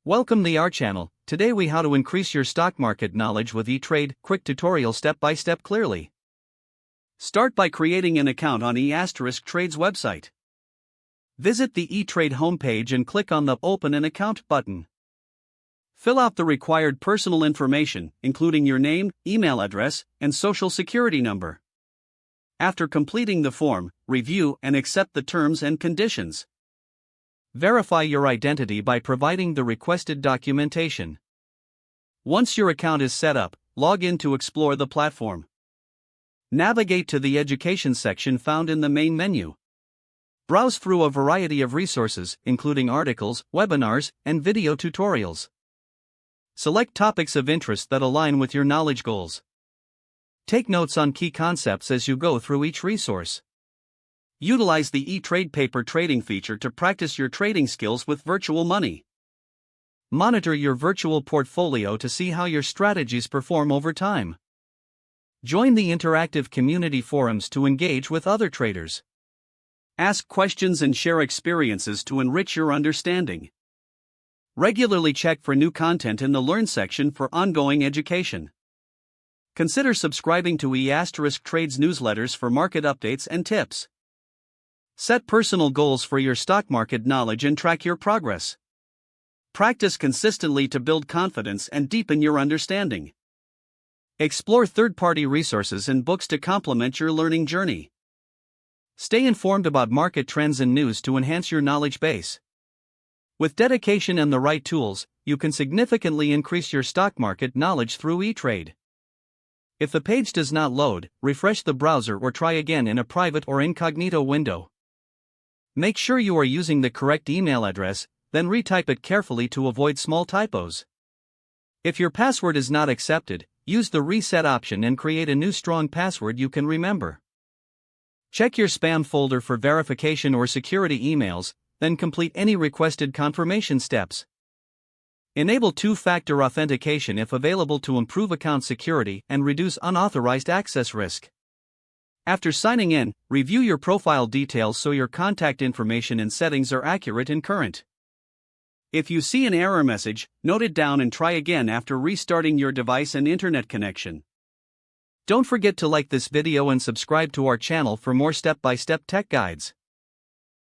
Welcome to our channel. Today we how to increase your stock market knowledge with eTrade, quick tutorial step by step clearly. Start by creating an account on eTrade's website. Visit the eTrade homepage and click on the Open an Account button. Fill out the required personal information, including your name, email address, and social security number. After completing the form, review and accept the terms and conditions. Verify your identity by providing the requested documentation. Once your account is set up, log in to explore the platform. Navigate to the Education section found in the main menu. Browse through a variety of resources, including articles, webinars, and video tutorials. Select topics of interest that align with your knowledge goals. Take notes on key concepts as you go through each resource. Utilize the eTrade paper trading feature to practice your trading skills with virtual money. Monitor your virtual portfolio to see how your strategies perform over time. Join the interactive community forums to engage with other traders. Ask questions and share experiences to enrich your understanding. Regularly check for new content in the Learn section for ongoing education. Consider subscribing to eTrade's newsletters for market updates and tips. Set personal goals for your stock market knowledge and track your progress. Practice consistently to build confidence and deepen your understanding. Explore third-party resources and books to complement your learning journey. Stay informed about market trends and news to enhance your knowledge base. With dedication and the right tools, you can significantly increase your stock market knowledge through eTrade. If the page does not load, refresh the browser or try again in a private or incognito window. Make sure you are using the correct email address, then retype it carefully to avoid small typos. If your password is not accepted, use the reset option and create a new strong password you can remember. Check your spam folder for verification or security emails, then complete any requested confirmation steps. Enable two-factor authentication if available to improve account security and reduce unauthorized access risk. After signing in, review your profile details so your contact information and settings are accurate and current. If you see an error message, note it down and try again after restarting your device and internet connection. Don't forget to like this video and subscribe to our channel for more step-by-step tech guides.